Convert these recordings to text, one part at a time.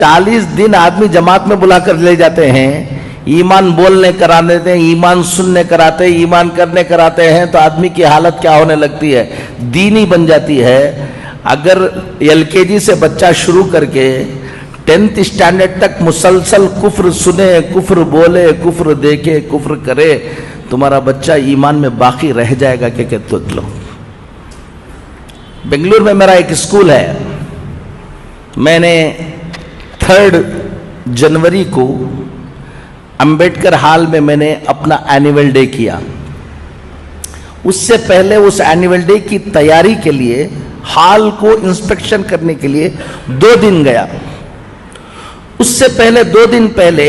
40 दिन आदमी जमात में बुला कर ले जाते हैं, ईमान बोलने करा देते हैं, ईमान सुनने कराते हैं, ईमान करने कराते हैं, तो आदमी की हालत क्या होने लगती है, दीनी बन जाती है। अगर LKG से बच्चा शुरू करके 10th स्टैंडर्ड तक मुसलसल कुफ्र सुने, कुफ्र बोले, कुफ्र देखे, कुफ्र करे, तुम्हारा बच्चा ईमान में बाकी रह जाएगा क्या कहते हो? बेंगलुरु में मेरा एक स्कूल है, मैंने 3 जनवरी को अंबेडकर हॉल में मैंने अपना एनुअल डे किया। उससे पहले उस एनुअल डे की तैयारी के लिए हॉल को इंस्पेक्शन करने के लिए 2 दिन गया। उससे पहले 2 दिन पहले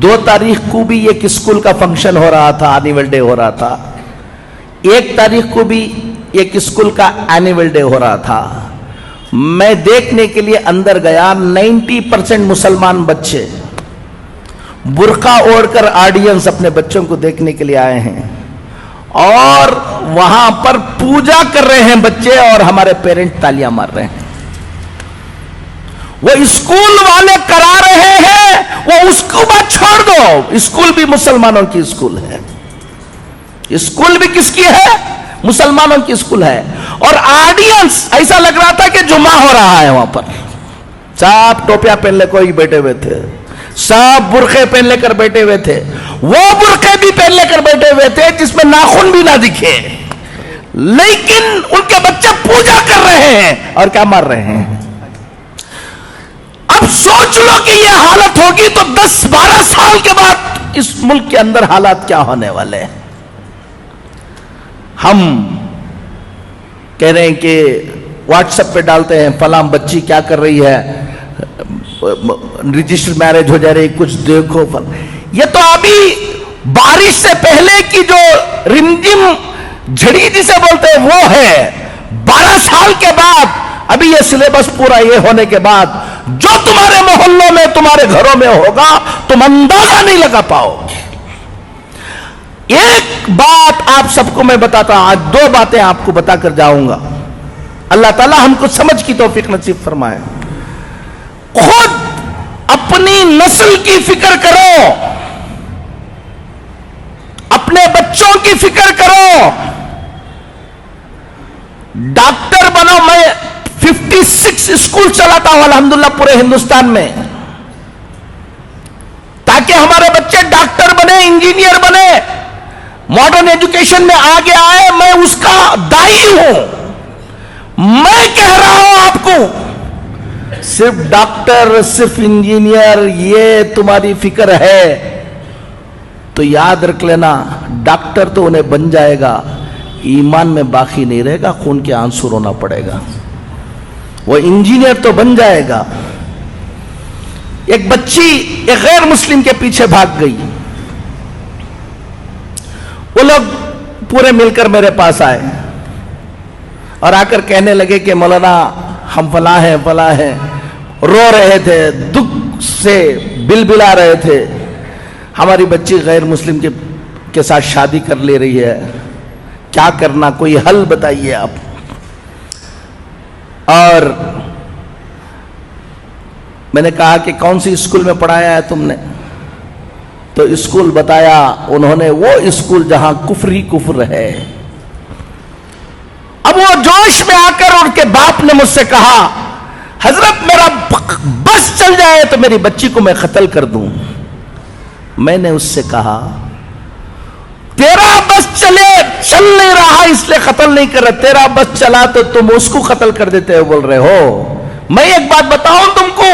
2 तारीख को भी एक स्कूल का फंक्शन हो रहा था, एनुअल डे हो रहा था। 1 तारीख को भी एक स्कूल का एनुअल डे हो रहा था। मैं देखने के लिए अंदर गया, 90% मुसलमान बच्चे बुर्का ओढ़कर ऑडियंस अपने बच्चों को देखने के लिए आए हैं, और वहां पर पूजा कर रहे हैं बच्चे, और हमारे पेरेंट तालियां मार रहे हैं। वो स्कूल वाले करा रहे हैं, वो उसको बात छोड़ दो, स्कूल भी मुसलमानों की स्कूल है। स्कूल भी किसकी है? मुसलमानों की स्कूल है। और ऑडियंस ऐसा लग रहा था कि जुमा हो रहा है वहां पर। सब टोपियां पहन ले कोई बैठे हुए थे, सब बुरखे पहन लेकर बैठे हुए थे। वो बुरखे भी पहन लेकर बैठे हुए थे जिसमें नाखून भी ना दिखे, लेकिन उनके बच्चे पूजा कर रहे हैं और क्या मार रहे हैं। अब सोच लो कि ये हालत होगी तो 10-12 साल के बाद इस मुल्क के अंदर हालात क्या होने वाले हैं। हम कह रहे हैं कि व्हाट्सएप पे डालते हैं, फलां बच्ची क्या कर रही है, रजिस्टर मैरिज हो जा रही, कुछ देखो। ये तो अभी बारिश से पहले की जो रिमझिम झड़ी जिसे बोलते हैं वो है। 12 साल के बाद अभी ये सिलेबस पूरा ये होने के बाद जो तुम्हारे मोहल्लों में, तुम्हारे घरों में होगा, तुम अंदाजा नहीं लगा पाओगे। एक बात आप सबको मैं बताता हूं, आज 2 बातें आपको बताकर जाऊंगा। अल्लाह ताला हमको समझ की तौफीक नसीब फरमाए। खुद अपनी नस्ल की फिक्र करो, अपने बच्चों की फिक्र करो, डॉक्टर बनो। मैं 56 स्कूल चलाता हूं अल्हम्दुलिल्लाह पूरे हिंदुस्तान में, ताकि हमारे बच्चे डॉक्टर बने, इंजीनियर बने, मॉडर्न एजुकेशन में आगे आए। मैं उसका दाई हूं। मैं कह रहा हूं आपको, सिर्फ डॉक्टर, सिर्फ इंजीनियर ये तुम्हारी फिक्र है तो याद रख लेना, डॉक्टर तो उन्हें बन जाएगा, ईमान में बाकी नहीं रहेगा, खून के आंसू रोना पड़ेगा। वो इंजीनियर तो बन जाएगा। एक बच्ची एक गैर मुस्लिम के पीछे भाग गई। वो लोग पूरे मिलकर मेरे पास आए और आकर कहने लगे कि मौलाना हम फला हैं, रो रहे थे, दुख से बिलबिला रहे थे, हमारी बच्ची गैर मुस्लिम के साथ शादी कर ले रही है, क्या करना, कोई हल बताइए आप। और मैंने कहा कि कौन सी स्कूल में पढ़ाया है तुमने? तो स्कूल बताया उन्होंने, वो स्कूल जहां कुफ्र ही कुफ्र है। अब वो जोश में आकर उनके बाप ने मुझसे कहा, हजरत मेरा बस चल जाए तो मेरी बच्ची को मैं कत्ल कर दूं। मैंने उससे कहा, तेरा बस चल नहीं रहा इसलिए कत्ल नहीं कर रहे, तेरा बस चला तो तुम उसको कत्ल कर देते हो बोल रहे हो। मैं एक बात बताऊं तुमको,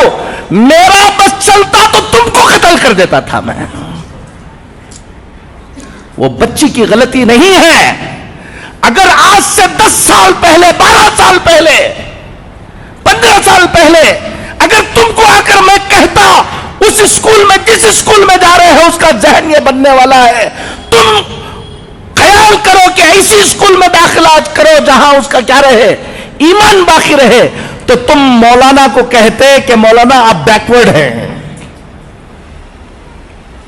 मेरा बस चलता तो तुमको कत्ल कर देता था मैं। वो बच्ची की गलती नहीं है। अगर आज से 10 साल पहले, 12 साल पहले, 15 साल पहले अगर तुमको आकर मैं कहता उस स्कूल में, जिस स्कूल में जा रहे हो उसका जहन ये बनने वाला है, तुम ख्याल करो कि ऐसी स्कूल में दाखिला करो जहां उसका क्या रहे, ईमान बाकी रहे, तो तुम मौलाना को कहते कि मौलाना आप बैकवर्ड हैं।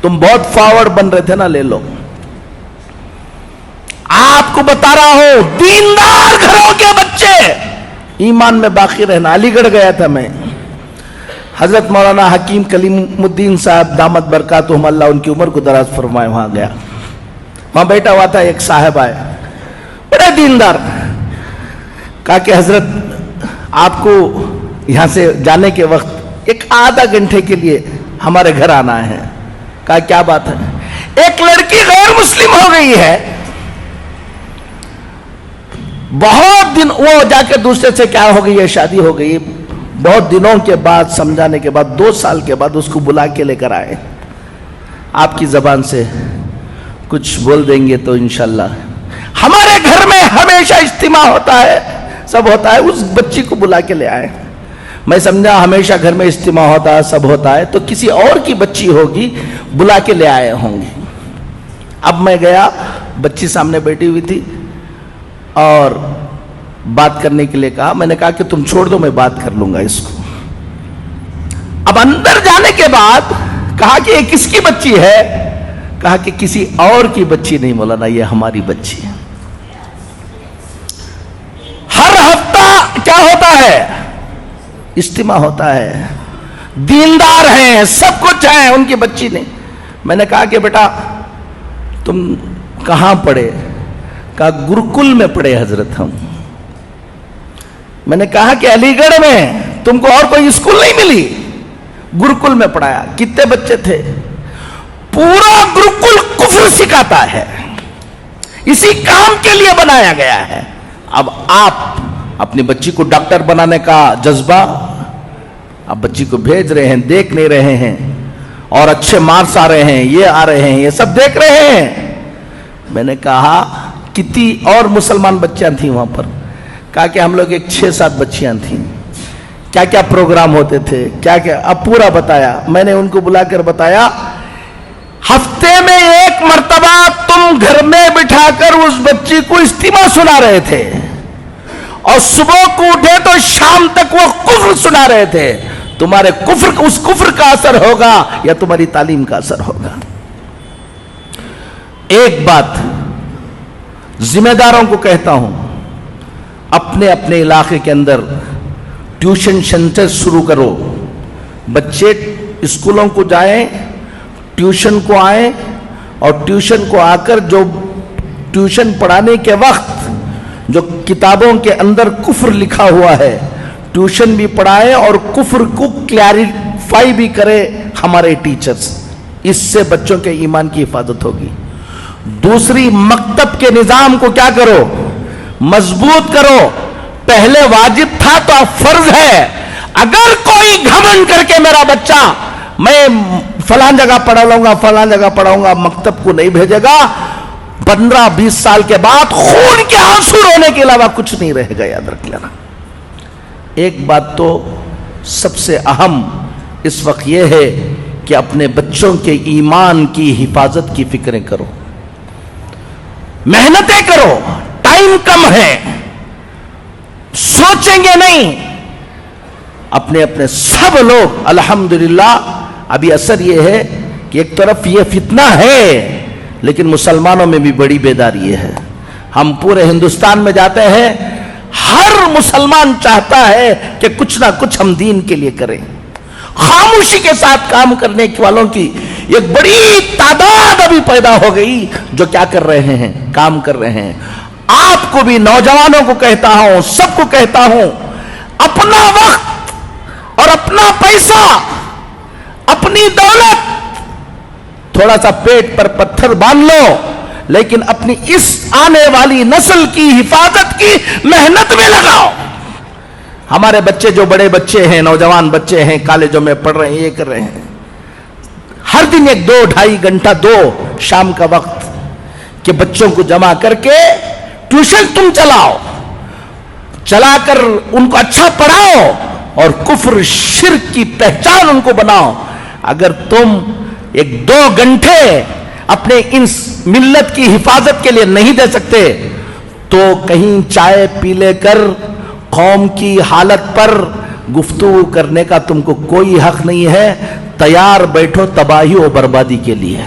तुम बहुत फॉरवर्ड बन रहे थे ना, ले लो। आपको बता रहा हूं, दीनदार घरों के बच्चे ईमान में बाकी रहना। अलीगढ़ गया था मैं, حضرت مولانا حکیم کلیمالدین صاحب دامت برکاتہم اللہ ان کی عمر کو دراز فرمائے، وہاں گیا، وہاں بیٹھا ہوا تھا، ایک صاحب آئے بڑے دیندار، کہا کہ حضرت آپ کو یہاں سے جانے کے وقت ایک آدھا گھنٹے کے لیے ہمارے گھر آنا ہے۔ کہا کیا بات ہے؟ ایک لڑکی غیر مسلم ہو گئی ہے، بہت دن وہ جا کے دوسرے سے کیا ہو گئی ہے، شادی ہو گئی، بہت دنوں کے بعد سمجھانے کے بعد 2 سال کے بعد اس کو بلا کے لے کر آئے، آپ کی زبان سے کچھ بول دیں گے تو انشاءاللہ۔ ہمارے گھر میں ہمیشہ اجتماع ہوتا ہے، سب ہوتا ہے، اس بچی کو بلا کے لے آئے۔ میں سمجھا ہمیشہ گھر میں اجتماع ہوتا ہے، سب ہوتا ہے، تو کسی اور کی بچی ہوگی، بلا کے لے آئے ہوں گے۔ اب میں گیا، بچی سامنے بیٹھی ہوئی تھی اور بات کرنے کے لیے کہا، میں نے کہا کہ تم چھوڑ دو، میں بات کر لوں گا اس کو۔ اب اندر جانے کے بعد کہا کہ یہ کس کی بچی ہے؟ کہا کہ کسی اور کی بچی نہیں مولانا، یہ ہماری بچی ہے۔ ہر ہفتہ کیا ہوتا ہے؟ اجتماع ہوتا ہے، دیندار ہیں، سب کچھ ہیں، ان کی بچی نہیں۔ میں نے کہا کہ بیٹا تم کہاں پڑھے؟ کہا گرکل میں پڑھے حضرت ہم۔ میں نے کہا کہ علی گڑھ میں تم کو اور کوئی اسکول نہیں ملی؟ گرکل میں پڑھایا۔ کتنے بچے تھے؟ پورا گرکل کفر سکھاتا ہے، اسی کام کے لیے بنایا گیا ہے۔ اب آپ اپنی بچی کو ڈاکٹر بنانے کا جذبہ، آپ بچی کو بھیج رہے ہیں، دیکھ نہیں رہے ہیں، اور اچھے مارکس آ رہے ہیں، یہ آ رہے ہیں، یہ سب دیکھ رہے ہیں۔ میں نے کہا کتنی اور مسلمان بچیاں تھیں وہاں پر؟ کہا کہ ہم لوگ ایک 6-7 بچیاں تھیں۔ کیا کیا پروگرام ہوتے تھے، کیا کیا، اب پورا بتایا۔ میں نے ان کو بلا کر بتایا ہفتے میں 1 مرتبہ تم گھر میں بٹھا کر اس بچی کو اجتماع سنا رہے تھے، اور صبح کو اٹھے تو شام تک وہ کفر سنا رہے تھے۔ تمہارے کفر، اس کفر کا اثر ہوگا یا تمہاری تعلیم کا اثر ہوگا؟ ایک بات ذمہ داروں کو کہتا ہوں، اپنے اپنے علاقے کے اندر ٹیوشن سینٹر شروع کرو۔ بچے اسکولوں کو جائیں، ٹیوشن کو آئیں، اور ٹیوشن کو آ کر جو ٹیوشن پڑھانے کے وقت جو کتابوں کے اندر کفر لکھا ہوا ہے، ٹیوشن بھی پڑھائیں اور کفر کو کلیریفائی بھی کرے ہمارے ٹیچرز۔ اس سے بچوں کے ایمان کی حفاظت ہوگی۔ دوسری، مکتب کے نظام کو کیا کرو؟ مضبوط کرو۔ پہلے واجب تھا تو اب فرض ہے۔ اگر کوئی گھمنڈ کر کے میرا بچہ میں فلان جگہ پڑھا لوں گا، فلان جگہ پڑھاؤں گا، مکتب کو نہیں بھیجے گا، 15-20 سال کے بعد خون کے آنسو رونے کے علاوہ کچھ نہیں رہے گا، یاد رکھ لینا۔ ایک بات تو سب سے اہم اس وقت یہ ہے کہ اپنے بچوں کے ایمان کی حفاظت کی فکریں کرو، محنتیں کرو۔ ٹائم کم ہے، سوچیں گے نہیں۔ اپنے اپنے سب لوگ الحمدللہ، ابھی اثر یہ ہے کہ ایک طرف یہ فتنہ ہے، لیکن مسلمانوں میں بھی بڑی بیداری ہے۔ ہم پورے ہندوستان میں جاتے ہیں، ہر مسلمان چاہتا ہے کہ کچھ نہ کچھ ہم دین کے لیے کریں۔ خاموشی کے ساتھ کام کرنے والوں کی ایک بڑی تعداد ابھی پیدا ہو گئی، جو کیا کر رہے ہیں؟ کام کر رہے ہیں۔ آپ کو بھی، نوجوانوں کو کہتا ہوں، سب کو کہتا ہوں، اپنا وقت اور اپنا پیسہ، اپنی دولت، تھوڑا سا پیٹ پر پتھر باندھ لو، لیکن اپنی اس آنے والی نسل کی حفاظت کی محنت میں لگاؤ۔ ہمارے بچے جو بڑے بچے ہیں، نوجوان بچے ہیں، کالجوں میں پڑھ رہے ہیں، یہ کر رہے ہیں، ہر دن 1-2-2.5 گھنٹہ دو شام کا وقت کہ بچوں کو جمع کر کے ٹیوشن تم چلاؤ، چلا کر ان کو اچھا پڑھاؤ اور کفر شرک کی پہچان ان کو بناؤ۔ اگر تم 1-2 گھنٹے اپنے ان ملت کی حفاظت کے لیے نہیں دے سکتے تو کہیں چائے پی لے کر قوم کی حالت پر گفتگو کرنے کا تم کو کوئی حق نہیں ہے۔ تیار بیٹھو تباہی و بربادی کے لیے۔